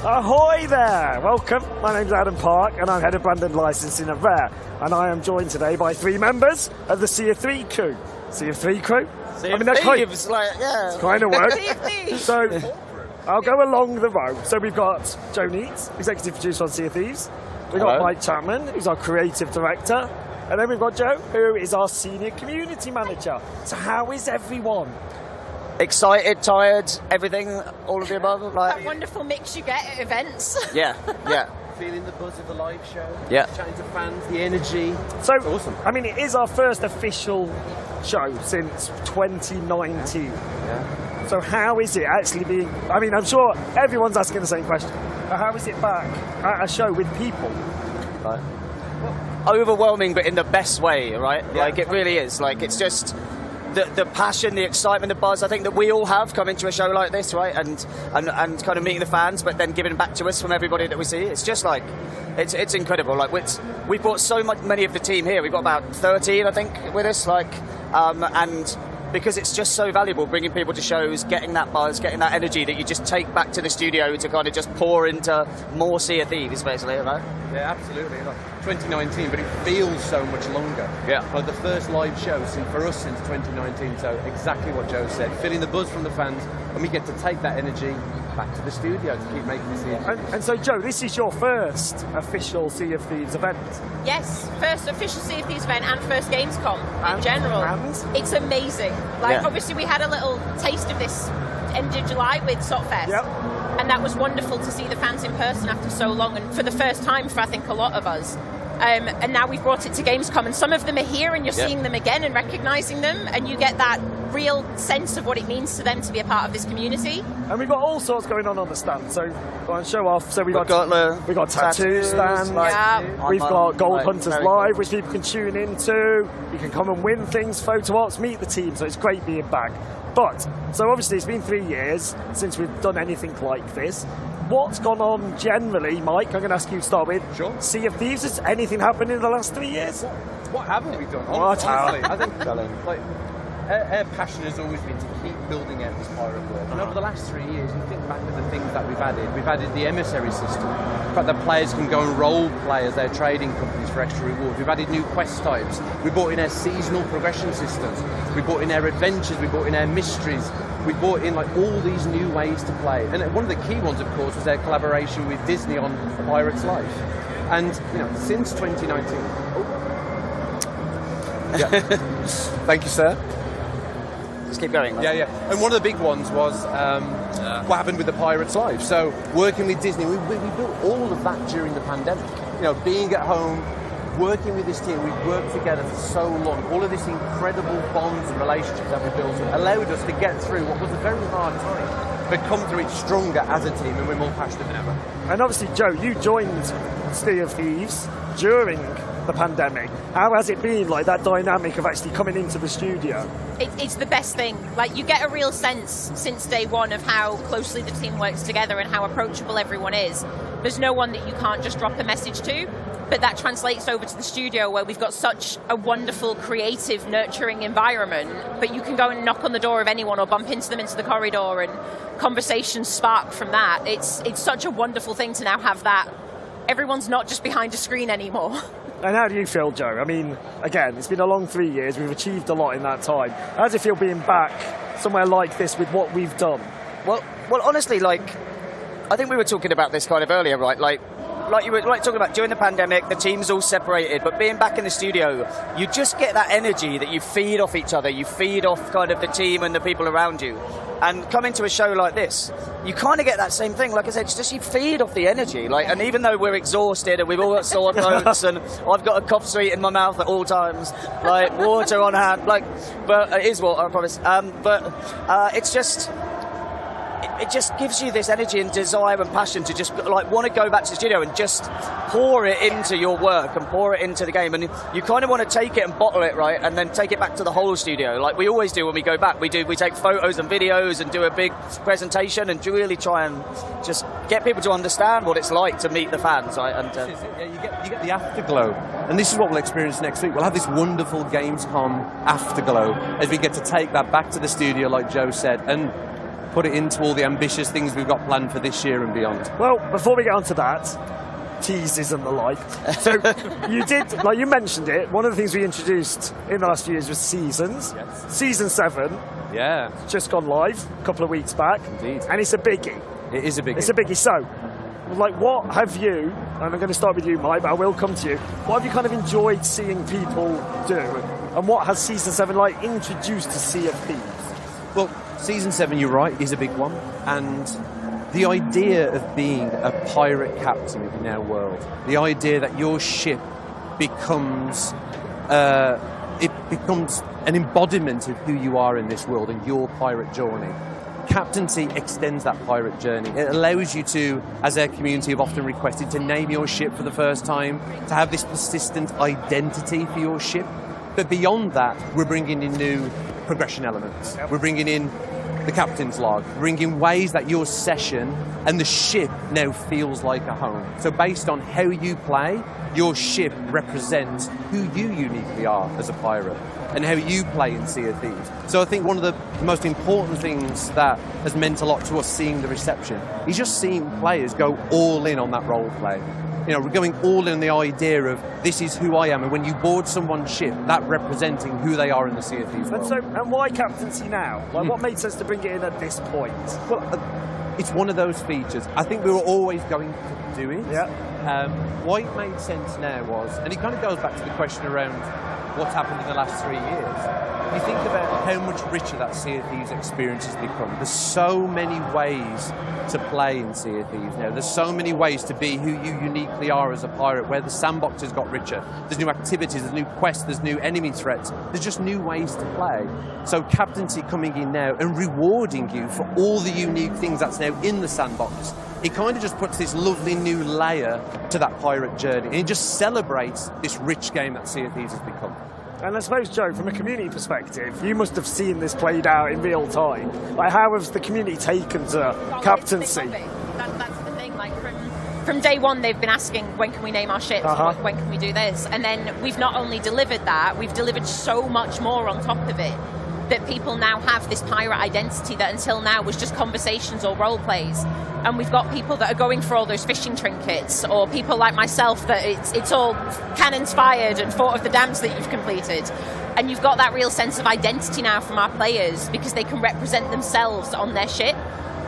Ahoy there! Welcome, my name's Adam Park and I'm Head of Brand and Licensing at Rare, and I am joined today by 3 members of the Sea of 3 crew. Sea of 3 crew? Sea of Thieves, yeah. Kind of work. So, I'll go along the row. So we've got Joe Neats, Executive Producer on Sea of Thieves. We've got Mike Chapman, who's our Creative Director. And then we've got Joe, who is our Senior Community Manager. So how is everyone? Excited, tired, everything, all of the above. Like that wonderful mix you get at events. Yeah, yeah. Feeling the buzz of the live show. Yeah. Chatting to fans, the energy. So, awesome. I mean, it is our first official show since 2019. Yeah. So how is it actually being, I mean, I'm sure everyone's asking the same question, but how is it back at a show with people? Right. Overwhelming, but in the best way, right? Yeah. Like, it really is. Like, it's just the passion, the excitement, the buzz, I think that we all have coming to a show like this, right? And kind of meeting the fans, but then giving back to us from everybody that we see. It's just like, it's incredible. Like, we brought so many of the team here. We've got about 13, I think, with us. Like, and because it's just so valuable bringing people to shows, getting that buzz, getting that energy that you just take back to the studio to kind of just pour into more Sea of Thieves, basically, right? Yeah, absolutely. Like 2019, but it feels so much longer. Yeah. Like the first live show for us since 2019, so exactly what Joe said, feeling the buzz from the fans, and we get to take that energy back to the studio to keep making this easy. And so, Joe, this is your first official Sea of Thieves event? Yes, first official Sea of Thieves event and first gamescom in general. And? It's amazing. Like, obviously we had a little taste of this end of July with Sotfest. Yep. And that was wonderful to see the fans in person after so long, and for the first time for, I think, a lot of us. And now we've brought it to Gamescom, and some of them are here, and you're seeing them again and recognising them, and you get that real sense of what it means to them to be a part of this community. And we've got all sorts going on the stand, so go on, show off. So we've got tattoo stands, we've got Gold Hunters Live, which people can tune into. You can come and win things, photo ops, meet the team, so it's great being back. But, so obviously it's been 3 years since we've done anything like this. What's gone on generally, Mike? I'm going to ask you to start with. Sure. Sea of Thieves, has anything happened in the last 3 years? What haven't we done? Honestly, I think like, our passion has always been to keep building out this pirate world. And over the last 3 years, you think back to the things that we've added the emissary system. In fact, the players can go and role play as their trading companies for extra rewards. We've added new quest types. We brought in our seasonal progression systems. We brought in our adventures. We brought in our mysteries. We brought in like all these new ways to play. And one of the key ones, of course, was our collaboration with Disney on A Pirate's Life. And since 2019. Yeah. Thank you, sir. Just keep going. Yeah. And one of the big ones was what happened with The Pirate's Life. So working with Disney, we built all of that during the pandemic. Being at home, working with this team, we've worked together for so long. All of this incredible bonds and relationships that we built allowed us to get through what was a very hard time, but come through it stronger as a team, and we're more passionate than ever. And obviously, Joe, you joined Sea of Thieves during the pandemic. How has it been, like, that dynamic of actually coming into the studio? It's the best thing. Like, you get a real sense since day one of how closely the team works together and how approachable everyone is. There's no one that you can't just drop a message to, but that translates over to the studio where we've got such a wonderful, creative, nurturing environment, but you can go and knock on the door of anyone or bump into them into the corridor and conversations spark from that. It's such a wonderful thing to now have that. Everyone's not just behind a screen anymore. And how do you feel, Joe? I mean, again, it's been a long 3 years. We've achieved a lot in that time. How does it feel being back somewhere like this with what we've done? Well, honestly, like, I think we were talking about this kind of earlier, right? Like you were talking about during the pandemic, the team's all separated, but being back in the studio, you just get that energy that you feed off each other. You feed off kind of the team and the people around you. And coming to a show like this, you kind of get that same thing. Like I said, it's just you feed off the energy. Like, and even though we're exhausted and we've all got sore throats and I've got a cough sweet in my mouth at all times, like water on hand, like, but it is water, I promise. It's just. It just gives you this energy and desire and passion to just like want to go back to the studio and just pour it into your work and pour it into the game. And you kind of want to take it and bottle it, right, and then take it back to the whole studio, like we always do when we go back. We take photos and videos and do a big presentation and really try and just get people to understand what it's like to meet the fans, right? And you get the afterglow, and this is what we'll experience next week. We'll have this wonderful Gamescom afterglow as we get to take that back to the studio, like Joe said, and put it into all the ambitious things we've got planned for this year and beyond. Well, before we get onto that, teases and the like. So you did, like you mentioned it, one of the things we introduced in the last few years was seasons. Yes. Season 7. Yeah. Just gone live a couple of weeks back. Indeed. And it's a biggie. It is a biggie. It's a biggie. So, like, what have you, and I'm going to start with you, Mike, but I will come to you, what have you kind of enjoyed seeing people do? And what has Season 7, like, introduced to Sea of Thieves? Well, Season 7, you're right, is a big one. And the idea of being a pirate captain in our world, the idea that your ship becomes an embodiment of who you are in this world and your pirate journey. Captaincy extends that pirate journey. It allows you to, as our community have often requested, to name your ship for the first time, to have this persistent identity for your ship. But beyond that, we're bringing in new progression elements. We're bringing in the captain's log, bringing ways that your session and the ship now feels like a home. So based on how you play, your ship represents who you uniquely are as a pirate and how you play in Sea of Thieves. So I think one of the most important things that has meant a lot to us seeing the reception is just seeing players go all in on that role play. You know, we're going all in on the idea of this is who I am, and when you board someone's ship, that representing who they are in the Sea of Thieves world. And why captaincy now? Like, what made sense to bring it in at this point? Well, it's one of those features. I think we were always going to do it. Yeah. Why it made sense now was, and it kind of goes back to the question around what's happened in the last 3 years. You think about how much richer that Sea of Thieves experience has become. There's so many ways to play in Sea of Thieves now. There's so many ways to be who you uniquely are as a pirate, where the sandbox has got richer. There's new activities, there's new quests, there's new enemy threats. There's just new ways to play. So captaincy coming in now and rewarding you for all the unique things that's now in the sandbox, it kind of just puts this lovely new layer to that pirate journey, and it just celebrates this rich game that Sea of Thieves has become. And I suppose, Joe, from a community perspective, you must have seen this played out in real time. Like, how has the community taken to captaincy? That's the thing. Like, from day one, they've been asking, when can we name our ships? When can we do this? And then we've not only delivered that, we've delivered so much more on top of it, that people now have this pirate identity that until now was just conversations or role plays. And we've got people that are going for all those fishing trinkets, or people like myself that it's all cannons fired and fort of the dams that you've completed. And you've got that real sense of identity now from our players, because they can represent themselves on their ship,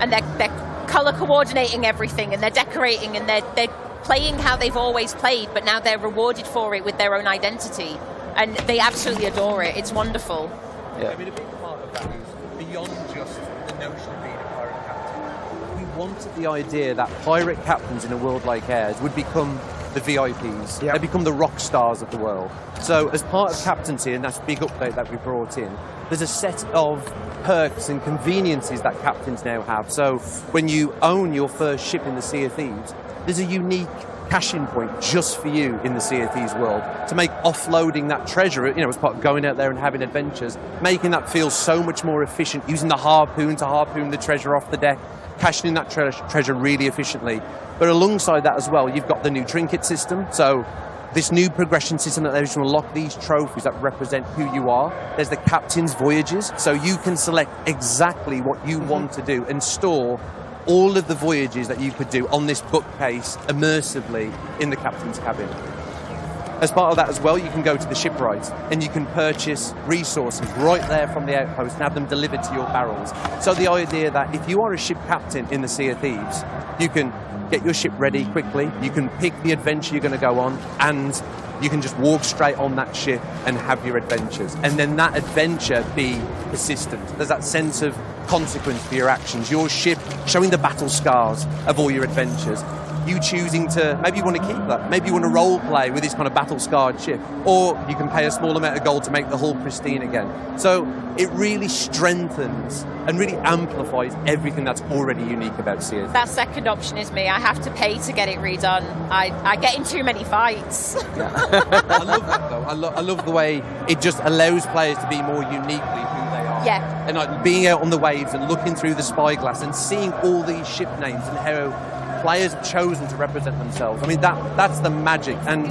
and they're colour coordinating everything, and they're decorating, and they're playing how they've always played, but now they're rewarded for it with their own identity. And they absolutely adore it. It's wonderful. Yeah. I mean, a big part of that is beyond just the notion of being a pirate captain. We wanted the idea that pirate captains in a world like ours would become the VIPs. Yep. They become the rock stars of the world. So as part of captaincy, and that's a big update that we brought in, there's a set of perks and conveniences that captains now have. So when you own your first ship in the Sea of Thieves, there's a unique cashing point just for you in the Sea of Thieves world to make offloading that treasure, you know, as part of going out there and having adventures, making that feel so much more efficient, using the harpoon to harpoon the treasure off the deck, cashing in that treasure really efficiently. But alongside that as well, you've got the new trinket system. So this new progression system that allows you to unlock these trophies that represent who you are. There's the captain's voyages, so you can select exactly what you want to do and store all of the voyages that you could do on this bookcase immersively in the captain's cabin. As part of that as well, you can go to the shipwright and you can purchase resources right there from the outpost and have them delivered to your barrels. So the idea that if you are a ship captain in the Sea of Thieves, you can get your ship ready quickly, you can pick the adventure you're going to go on, and you can just walk straight on that ship and have your adventures. And then that adventure be persistent. There's that sense of consequence for your actions. Your ship showing the battle scars of all your adventures. You choosing to, maybe you want to keep that. Maybe you want to role play with this kind of battle-scarred ship. Or you can pay a small amount of gold to make the hull pristine again. So it really strengthens and really amplifies everything that's already unique about Sea of Thieves. That second option is me. I have to pay to get it redone. I get in too many fights. Yeah. I love that though. I love the way it just allows players to be more uniquely who they are. Yeah. And like being out on the waves and looking through the spyglass and seeing all these ship names and how players have chosen to represent themselves. I mean, that's the magic, and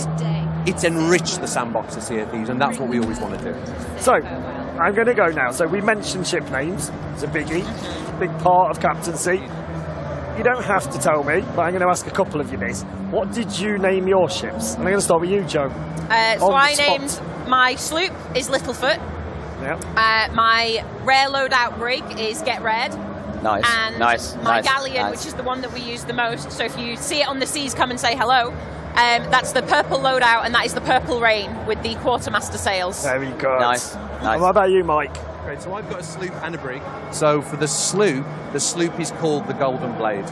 it's enriched the sandbox of Sea of Thieves, and that's what we always want to do. So, I'm going to go now. So we mentioned ship names. It's a biggie. big part of captaincy. You don't have to tell me, but I'm going to ask a couple of you this. What did you name your ships? And I'm going to start with you, Joe. So I named my sloop is Littlefoot. Yeah. My rare loadout brig is Get Red. Nice. And my galleon, which is the one that we use the most. So if you see it on the seas, come and say hello. That's the purple loadout, and that is the Purple Rain with the quartermaster sails. Very good. Nice. And what about you, Mike? Okay, so I've got a sloop and a brig. So for the sloop is called the Golden Blade.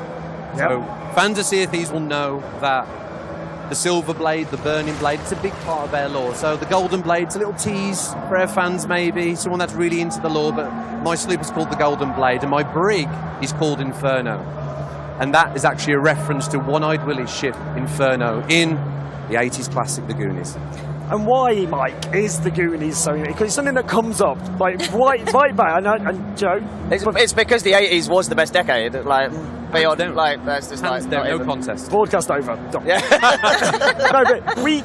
Yep. So fans of Sea of Thieves will know that the Silver Blade, the Burning Blade, it's a big part of their lore. So the Golden Blade's a little tease for our fans, maybe, someone that's really into the lore, but my sloop is called the Golden Blade, and my brig is called Inferno. And that is actually a reference to One-Eyed Willie's ship, Inferno, in the 80s classic, The Goonies. And why, Mike, is the Goonies so unique? Because it's something that comes up, like, right back. And Joe? It's because the 80s was the best decade. Like, beyond, like, that's just Hands like... down, no contest. Broadcast over. Yeah. No,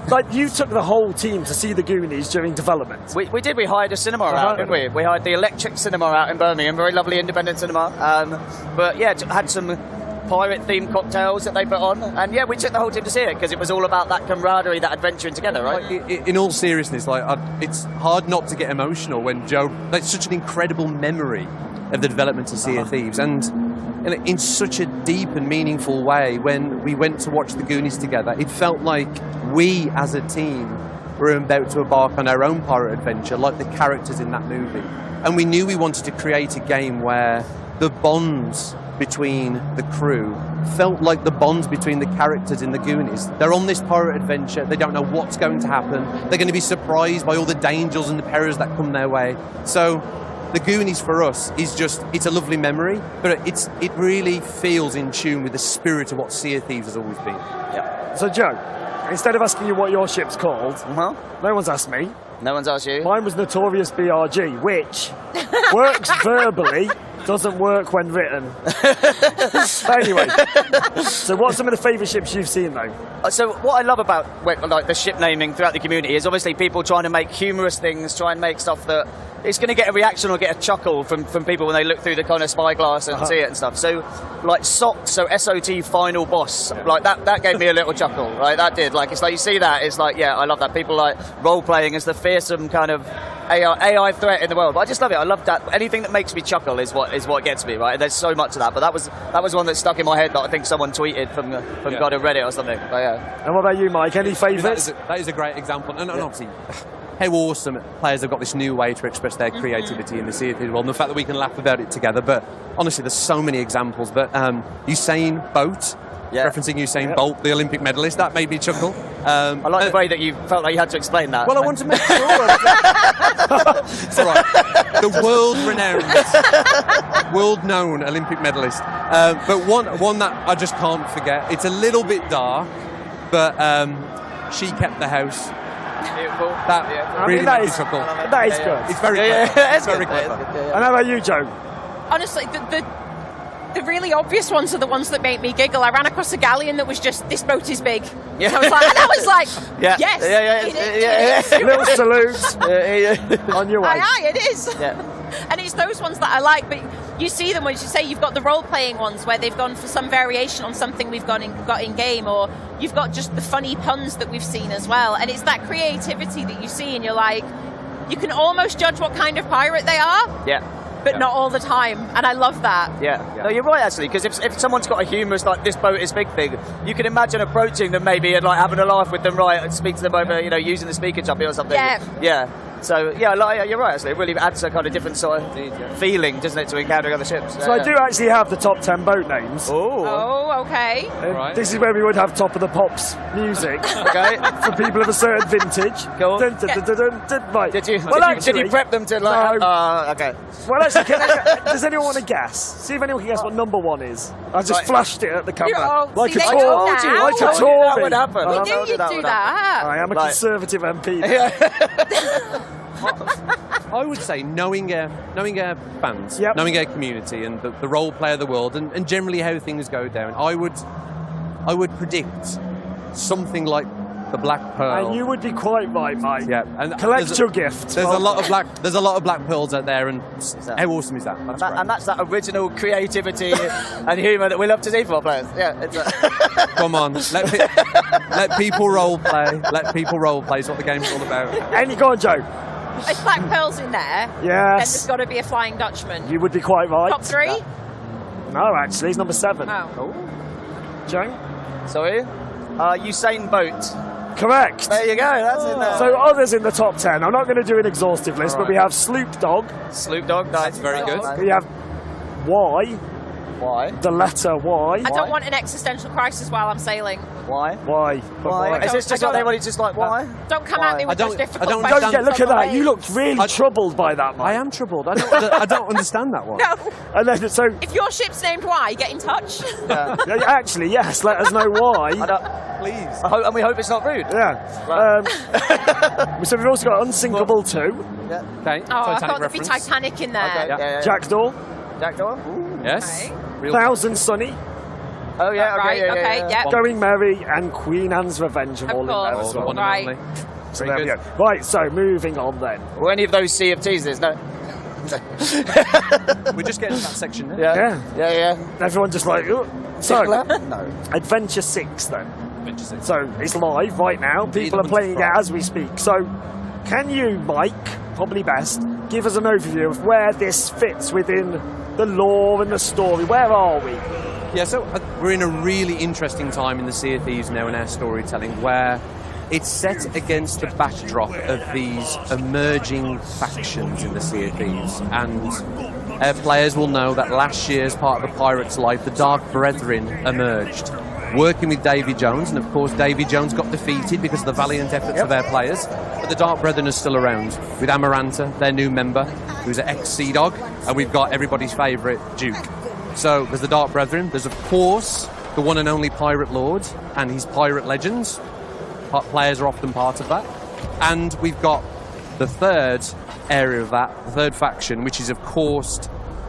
but you took the whole team to see the Goonies during development. We did. We hired a cinema out, didn't we? We hired the Electric Cinema out in Birmingham, very lovely independent cinema. But yeah, had some pirate-themed cocktails that they put on, and yeah, we took the whole team to see it because it was all about that camaraderie, that adventuring together, right? Like, in all seriousness, like it's hard not to get emotional when Joe. That's such an incredible memory of the development of Sea of Thieves, and in such a deep and meaningful way. When we went to watch the Goonies together, it felt like we, as a team, were about to embark on our own pirate adventure, like the characters in that movie. And we knew we wanted to create a game where the bonds between the crew felt like the bonds between the characters in the Goonies. They're on this pirate adventure, they don't know what's going to happen, they're going to be surprised by all the dangers and the perils that come their way. So the Goonies for us is just, it's a lovely memory, but it really feels in tune with the spirit of what Sea of Thieves has always been. Yeah. So Joe, instead of asking you what your ship's called, no one's asked me. No one's asked you? Mine was Notorious BRG, which works verbally, doesn't work when written. Anyway, so what's some of the favourite ships you've seen, though? So what I love about like the ship naming throughout the community is obviously people trying to make humorous things, try and make stuff that it's going to get a reaction or get a chuckle from people when they look through the kind of spyglass and see it and stuff. So like SOT, so SOT Final Boss, like that gave me a little chuckle, right? That did. Like, it's like you see that, it's like, yeah, I love that. People like role-playing as the fearsome kind of AI threat in the world. But I just love it. I love that. Anything that makes me chuckle is what gets me, right? And there's so much of that. But that was one that stuck in my head that I think someone tweeted from God of Reddit or something. But yeah. And what about you, Mike? Any favourites? That is a great example. And obviously, how awesome players have got this new way to express their creativity in the Sea of Thieves world, and the fact that we can laugh about it together. But honestly, there's so many examples. But Usain Bolt, referencing Usain Bolt, the Olympic medalist, that made me chuckle. I like the way that you felt like you had to explain that. Well, I want to make sure. It's all right. The world-known Olympic medalist. But one that I just can't forget. It's a little bit dark, but she kept the house. Beautiful. That really made me chuckle. That is good. It's very clever. It's very clever. And how about you, Joe? Honestly, the really obvious ones are the ones that make me giggle. I ran across a galleon that was just, this boat is big. Yeah. I was like, yes, it is. Little salute on your way. Aye, it is. Yeah. And it's those ones that I like, but you see them, as you say, you've got the role-playing ones where they've gone for some variation on something we've got in game, or you've got just the funny puns that we've seen as well. And it's that creativity that you see, and you're like, you can almost judge what kind of pirate they are. Yeah. But not all the time, and I love that. Yeah. No, you're right, actually, because if someone's got a humorous, like, this boat is big thing, you can imagine approaching them maybe and like having a laugh with them, right, and speak to them over, using the speaker jumpy or something. Yeah. So, yeah, you're right, actually. It really adds a kind of different sort of feeling, doesn't it, to encountering other ships. So I do actually have the top 10 boat names. Oh, okay. Right. This is where we would have Top of the Pops music. Okay. For people of a certain vintage. Cool. Right. Did you prep them to, like... No. Okay. Well, actually, does anyone want to guess? See if anyone can guess what number one is. I just flashed it at the camera. Like a tour. Like a tour. That would happen. We knew you'd do that. I am a Conservative MP. I would say knowing our fans, knowing our community and the role play of the world, and generally how things go down, I would predict something like The Black Pearl. And you would be quite right, mate. Yeah, and collect your gift. There's a lot of black pearls out there, and how awesome is that? And that's that original creativity and humour that we love to see from our players. Yeah, it's come on, let people role play. Let people role play. Is what the game's all about. Any go on, Joe. There's Black Pearls in there. Yes. And there's got to be a Flying Dutchman. You would be quite right. Top 3? No, actually, he's number 7. Oh. Joe? Sorry? Usain Bolt. Correct. There you go, that's in there. So others in the top 10. I'm not going to do an exhaustive list, but we have Sloop Dog. Sloop Dog, nice. Very good. We have Y. Why? The letter Y. I don't want an existential crisis while I'm sailing. Why? Why? Why? Is this just what they wanted? Just like why? Don't come at me with those difficult Don't questions. get, look at on the that. You way. looked really troubled by that, mate. I am troubled. I don't understand that one. No. And then, so, If your ship's named Y, get in touch. Yeah. yeah, actually, yes, let us know why. Please. And we hope it's not rude. Yeah. So we've also got Unsinkable 2. Yeah. Okay. Oh, I Titanic thought there'd be reference. Titanic in there. Okay. Yeah. Jackdaw. Jackdaw. Yes. Okay. Real- Thousand Sunny. Oh yeah. Right, okay, yeah. Going Merry and Queen Anne's Revenge are Of all in there course. as well. One Right. and only. So Very there we good. go. Right, so moving on then. Were any of those Sea of Teasers? No. We're just getting to that section now. Yeah. Everyone just like, "Ugh." So, No. Adventure 6 then. Adventure 6. So it's live right now. People are playing it as we speak. So can you, Mike, probably best, give us an overview of where this fits within the lore and the story? Where are we? Yeah, so we're in a really interesting time in the Sea of Thieves now in our storytelling, where it's set against the backdrop of these emerging factions in the Sea of Thieves. And our players will know that last year, as part of the Pirates' life, the Dark Brethren emerged, working with Davy Jones. And of course, Davy Jones got defeated because of the valiant efforts of our players. But the Dark Brethren are still around, with Amaranta, their new member, who's an ex-Sea Dog, and we've got everybody's favourite, Duke. So there's the Dark Brethren. There's, of course, the one and only Pirate Lord and his pirate legends. Players are often part of that. And we've got the third area of that, the third faction, which is, of course,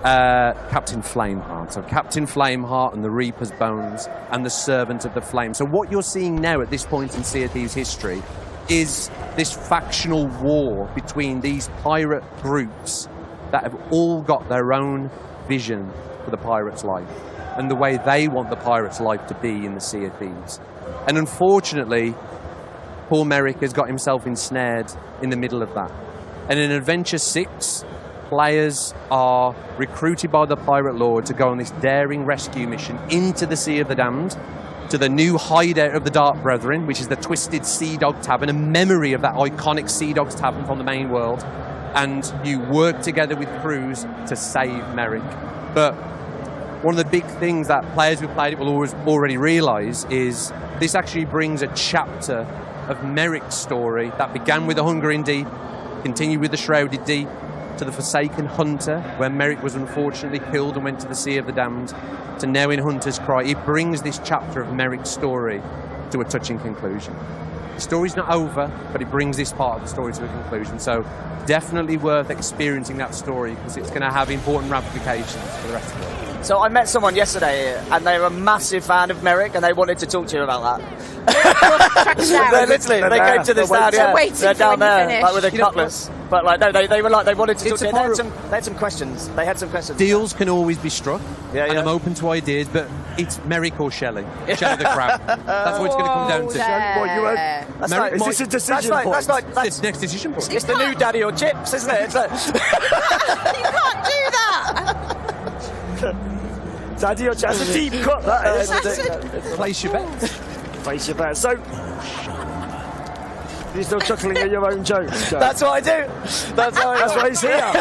Captain Flameheart. So Captain Flameheart and the Reaper's Bones and the Servant of the Flame. So what you're seeing now at this point in Sea of Thieves history is this factional war between these pirate groups that have all got their own vision for the pirate's life and the way they want the pirate's life to be in the Sea of Thieves. And unfortunately, poor Merrick has got himself ensnared in the middle of that. And in Adventure 6, players are recruited by the Pirate Lord to go on this daring rescue mission into the Sea of the Damned, to the new hideout of the Dark Brethren, which is the Twisted Sea Dog Tavern, a memory of that iconic Sea Dogs Tavern from the main world. And you work together with crews to save Merrick. But one of the big things that players who've played it will already realise is this actually brings a chapter of Merrick's story that began with the Hungering Deep, continued with the Shrouded Deep, to the Forsaken Hunter, where Merrick was unfortunately killed and went to the Sea of the Damned, to now in Hunter's Cry. It brings this chapter of Merrick's story to a touching conclusion. The story's not over, but it brings this part of the story to a conclusion. So definitely worth experiencing that story, because it's going to have important ramifications for the rest of the world. So I met someone yesterday, and they were a massive fan of Merrick, and they wanted to talk to you about that. They came to the stand, they're down there, like with a cutlass. But like, no, they were like, they wanted to talk to you. They had some questions. They had some questions. Deals can always be struck, and I'm open to ideas, but it's Merrick or Shelley. Shelley the Crab. That's what it's going to come down to. Is this a decision point? It's next decision point. It's the new Daddy or Chips, isn't it? It's like, You can't do that! Daddy or Chips. That's a deep cut, that is. Place your bets. Place your bet. So, you're still chuckling at your own jokes, Joe? that's what I do. That's why he's here.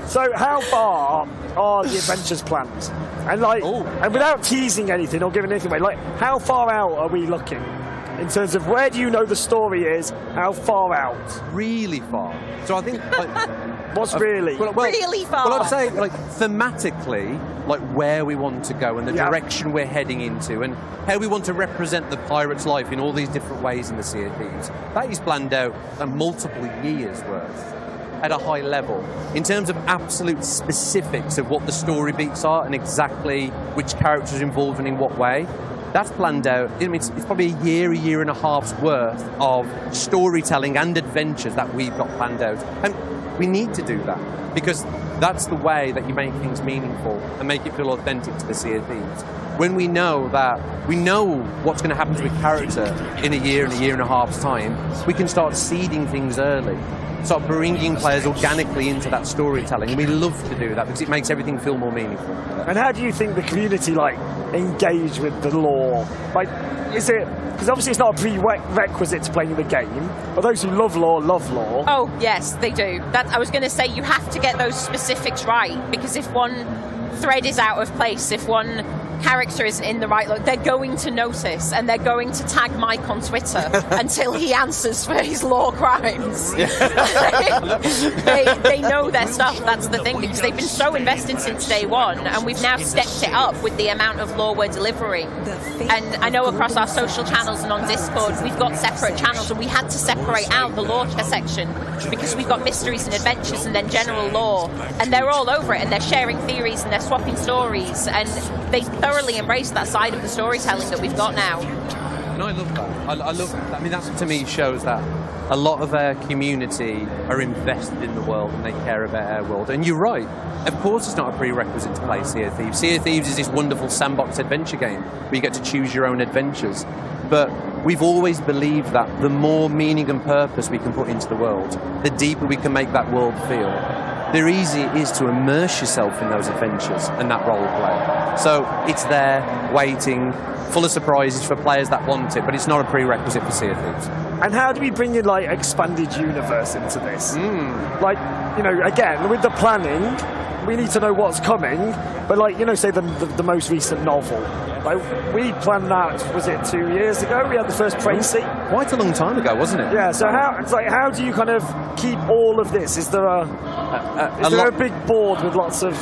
So, how far are the adventures planned? And like, and without teasing anything or giving anything away, like, how far out are we looking in terms of where do you know the story is? How far out? Really far. So I think. What's really? Really far. Well, I'd say, like, thematically, like, where we want to go and the direction we're heading into and how we want to represent the pirate's life in all these different ways in the Sea of Thieves. That is planned out multiple years' worth at a high level. In terms of absolute specifics of what the story beats are and exactly which characters are involved and in what way, That's planned out. I mean, it's probably a year and a half's worth of storytelling and adventures that we've got planned out. And we need to do that because that's the way that you make things meaningful and make it feel authentic to the Sea of Thieves. When we know what's going to happen to a character in a year and a half's time, we can start seeding things early. Start bringing players organically into that storytelling. We love to do that because it makes everything feel more meaningful. And how do you think the community engage with the lore? Is it, because obviously it's not a prerequisite to playing the game, but those who love lore. Oh yes, they do. I was going to say you have to get those specifics right, because if one thread is out of place, if one character isn't in the right look, they're going to notice, and they're going to tag Mike on Twitter until he answers for his lore crimes. they know their stuff, that's the thing, because they've been so invested since day one, and we've now stepped it up with the amount of lore we're delivering. And I know across our social channels and on Discord, we've got separate channels, and we had to separate out the lore section, because we've got mysteries and adventures and then general lore, and they're all over it, and they're sharing theories and they're swapping stories, and they thoroughly embrace that side of the storytelling that we've got now. And I love that. I love that. I mean, that to me shows that a lot of our community are invested in the world and they care about our world. And you're right. Of course it's not a prerequisite to play Sea of Thieves. Sea of Thieves is this wonderful sandbox adventure game where you get to choose your own adventures. But we've always believed that the more meaning and purpose we can put into the world, the deeper we can make that world feel, the easier it is to immerse yourself in those adventures and that role play. So it's there, waiting, full of surprises for players that want it, but it's not a prerequisite for Sea of Thieves. And how do we bring in expanded universe into this? Again, with the planning, we need to know what's coming, but say the most recent novel. We planned that, was it 2 years ago? We had the first Tracy. Quite a long time ago, wasn't it? Yeah, so how do you kind of keep all of this? Is there a big board with lots of...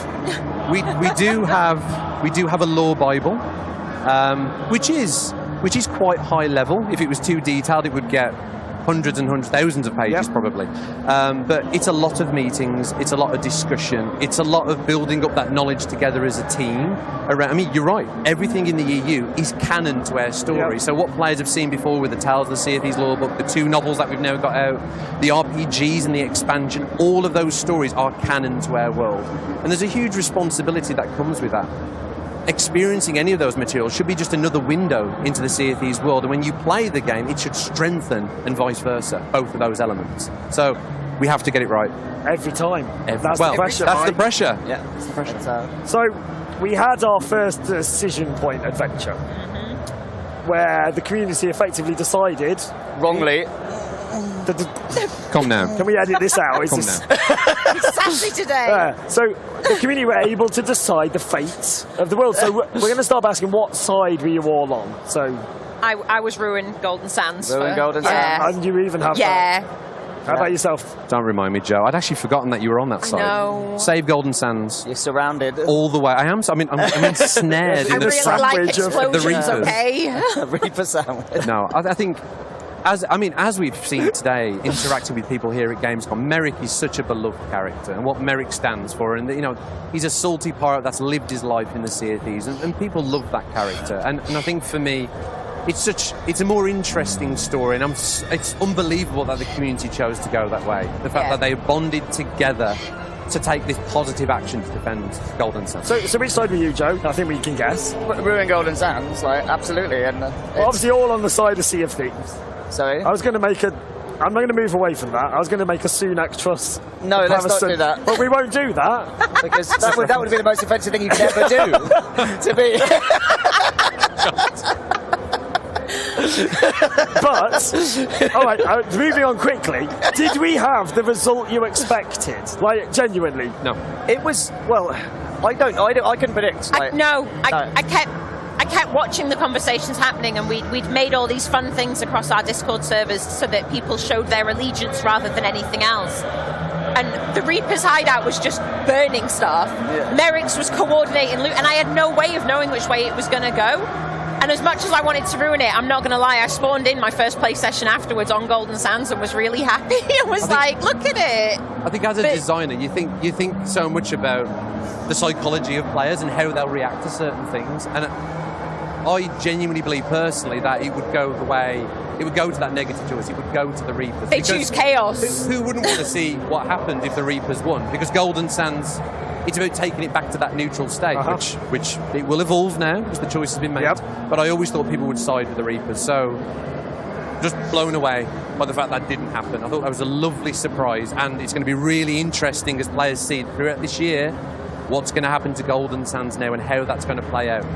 We do have a lore Bible, which is quite high level. If it was too detailed, it would get hundreds and thousands of pages, probably. But it's a lot of meetings, it's a lot of discussion, it's a lot of building up that knowledge together as a team. I mean, you're right, everything in the EU is canon to our story. So what players have seen before with the Tales of the Sea of Thieves lore book, the 2 novels that we've now got out, the RPGs and the expansion, all of those stories are canon to our world. And there's a huge responsibility that comes with that. Experiencing any of those materials should be just another window into the Sea of Thieves world, and when you play the game, it should strengthen and vice versa, both of those elements. So we have to get it right. Every time. That's the pressure. That's the pressure. Yeah, that's the pressure. So we had our first decision point adventure, where the community effectively decided... Wrongly. Calm down. Can we edit this out? It's Saturday today. So the community were able to decide the fate of the world. So we're going to start by asking, what side were you all on? So I was Ruin Golden Sands. Golden Sands. And you even have that. How about yourself? Don't remind me, Joe. I'd actually forgotten that you were on that side. No. Save Golden Sands. You're surrounded. All the way. I am. I'm ensnared in the sandwich of the Reapers. Okay. A Reaper sandwich. No, I think... As we've seen today, interacting with people here at Gamescom, Merrick is such a beloved character, and what Merrick stands for, and he's a salty pirate that's lived his life in the Sea of Thieves, and people love that character. And I think for me, it's a more interesting story, and it's unbelievable that the community chose to go that way. The fact that they bonded together to take this positive action to defend Golden Sands. So which side were you, Joe? I think we can guess. Ruin Golden Sands, absolutely. And obviously all on the side of Sea of Thieves. Sorry? I'm not going to move away from that. I was going to make a Sunak trust. No, let's not do that. But we won't do that. Because that would be the most offensive thing you could ever do. To be... But, all right, moving on quickly, did we have the result you expected? Genuinely? No. It was, I couldn't predict. I kept watching the conversations happening, and we'd made all these fun things across our Discord servers so that people showed their allegiance rather than anything else. And the Reaper's hideout was just burning stuff. Yeah. Merrick's was coordinating loot, and I had no way of knowing which way it was going to go. And as much as I wanted to ruin it, I'm not going to lie, I spawned in my first play session afterwards on Golden Sands and was really happy. I was look at it. I think as a designer, you think so much about the psychology of players and how they'll react to certain things. And I genuinely believe personally that it would go the way, it would go to that negative choice. It would go to the Reapers. They choose chaos. Who wouldn't want to see what happened if the Reapers won? Because Golden Sands, it's about taking it back to that neutral state, which it will evolve now because the choice has been made. But I always thought people would side with the Reapers. So just blown away by the fact that didn't happen. I thought that was a lovely surprise, and it's going to be really interesting as players see throughout this year what's going to happen to Golden Sands now and how that's going to play out.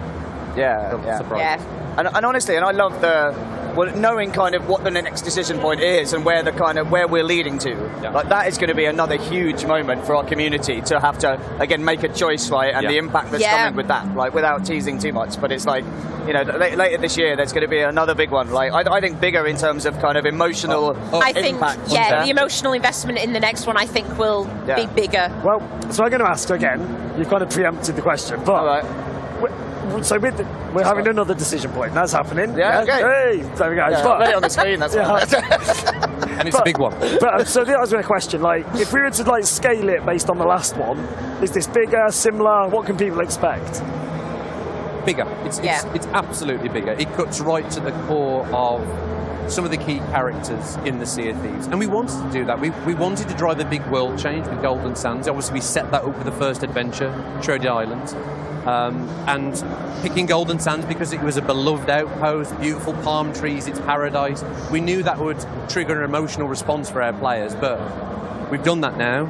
And honestly, and I love knowing kind of what the next decision point is and where where we're leading to. Like that is going to be another huge moment for our community to have to again make a choice, right? And the impact that's coming with that, right? Without teasing too much, but it's like, you know, later this year there's going to be another big one. Like I think bigger in terms of kind of emotional I think, impact. the emotional investment in the next one I think will be bigger. Well, so I'm going to ask again. You've kind of preempted the question, but so we're having another decision point. That's happening. Yeah, okay. Hey, there we go. Yeah, but, on the screen, that's and it's a big one. But so that was my question. Like, if we were to like scale it based on the last one, is this bigger, similar? What can people expect? Bigger. It's absolutely bigger. It cuts right to the core of some of the key characters in the Sea of Thieves. And we wanted to do that. We wanted to drive a big world change with Golden Sands. Obviously, we set that up with the first adventure, Trojan Island. And picking Golden Sands because it was a beloved outpost, beautiful palm trees, it's paradise. We knew that would trigger an emotional response for our players, but we've done that now.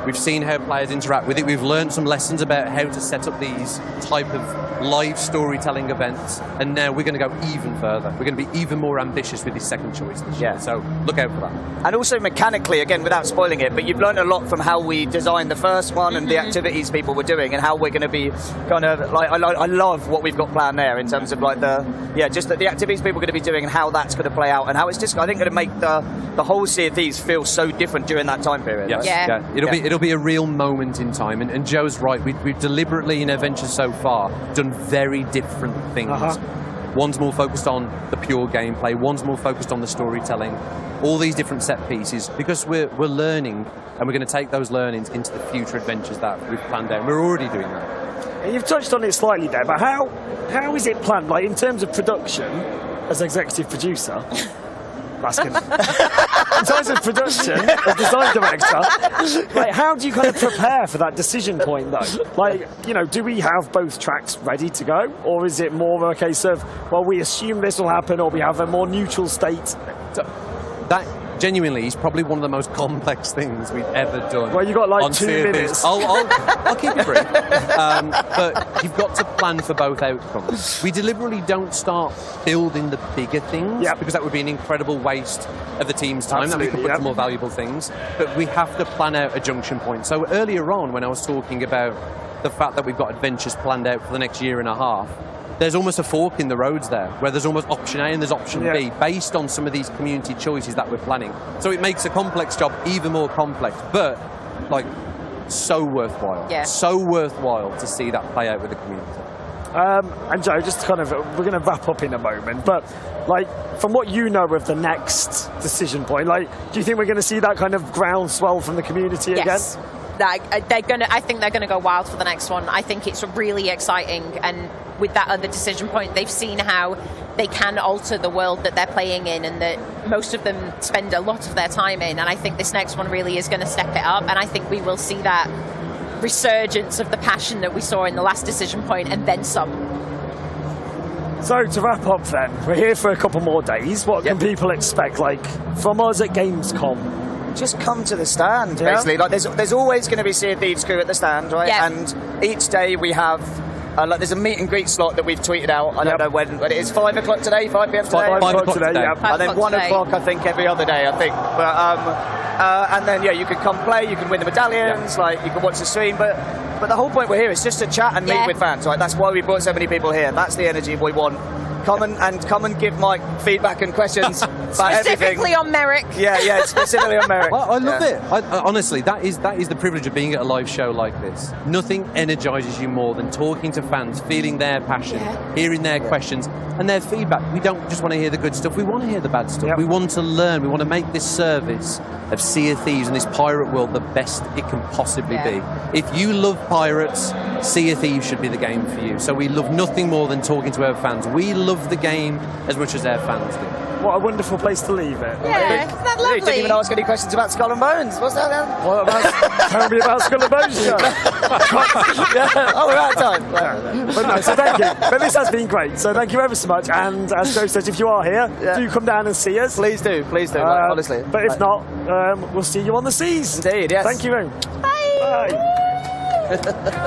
We've seen how players interact with it. We've learned some lessons about how to set up these type of live storytelling events, and now we're going to go even further. We're going to be even more ambitious with this second choice this year, so look out for that. And also mechanically, again, without spoiling it, but you've learned a lot from how we designed the first one and the activities people were doing and how we're going to be kind of, like, I love what we've got planned there in terms of like just the activities people are going to be doing and how that's going to play out and how it's just, I think, going to make the whole Sea of Thieves feel so different during that time period. Yes. It'll be a real moment in time, and Joe's right. We've deliberately in adventures so far done very different things. One's more focused on the pure gameplay, one's more focused on the storytelling, all these different set pieces, because we're learning, and we're going to take those learnings into the future adventures that we've planned out. We're already doing that. And you've touched on it slightly there, but how is it planned, like in terms of production as executive producer? Asking. In terms of production, as design director, like how do you kind of prepare for that decision point though? Like, you know, do we have both tracks ready to go, or is it more a case of, well, we assume this will happen, or we have a more neutral state? That genuinely is probably one of the most complex things we've ever done. Well, you got like 2 minutes. I'll keep it brief. But you've got to plan for both outcomes. We deliberately don't start building the bigger things because that would be an incredible waste of the team's time that we could put to more valuable things. But we have to plan out a junction point. So earlier on, when I was talking about the fact that we've got adventures planned out for the next year and a half, there's almost a fork in the roads there, where there's almost option A and there's option B, based on some of these community choices that we're planning. So it makes a complex job even more complex, but like so worthwhile. So worthwhile to see that play out with the community. And Joe, just kind of, we're going to wrap up in a moment, but like from what you know of the next decision point, like do you think we're going to see that kind of groundswell from the community again? I think they're gonna go wild for the next one. I think it's really exciting, and with that other decision point, they've seen how they can alter the world that they're playing in, and that most of them spend a lot of their time in. And I think this next one really is going to step it up, and I think we will see that resurgence of the passion that we saw in the last decision point, and then some. So to wrap up, then, we're here for a couple more days. What can people expect, like from us at Gamescom? Just come to the stand, basically. Like there's always going to be Sea of Thieves crew at the stand, right? And each day we have like there's a meet and greet slot that we've tweeted out. I don't know when, but it is 5 o'clock today, 5 p.m. today. 5 o'clock today, and then 1 o'clock, I think, every other day, I think. But and then you can come play, you can win the medallions, like you can watch the stream, but the whole point we're here is just to chat and meet with fans, right? That's why we brought so many people here. That's the energy we want. come and give Mike feedback and questions about everything. Specifically on Merrick. Yeah, specifically on Merrick. I love it. Honestly, that is the privilege of being at a live show like this. Nothing energises you more than talking to fans, feeling their passion, hearing their questions and their feedback. We don't just want to hear the good stuff, we want to hear the bad stuff. We want to learn, we want to make this service of Sea of Thieves and this pirate world the best it can possibly be. If you love pirates, Sea of Thieves should be the game for you. So we love nothing more than talking to our fans. We love the game as much as our fans do. What a wonderful place to leave it. Yeah, isn't that lovely? You didn't even ask any questions about Skull and Bones. What's that then? Tell me about Skull and Bones show. Oh, we're out of time. But no, so thank you. But this has been great. So thank you ever so much. And as Joe says, if you are here, do come down and see us. Please do, honestly. But if not, we'll see you on the seas. Indeed, yes. Thank you very much. Bye. Bye.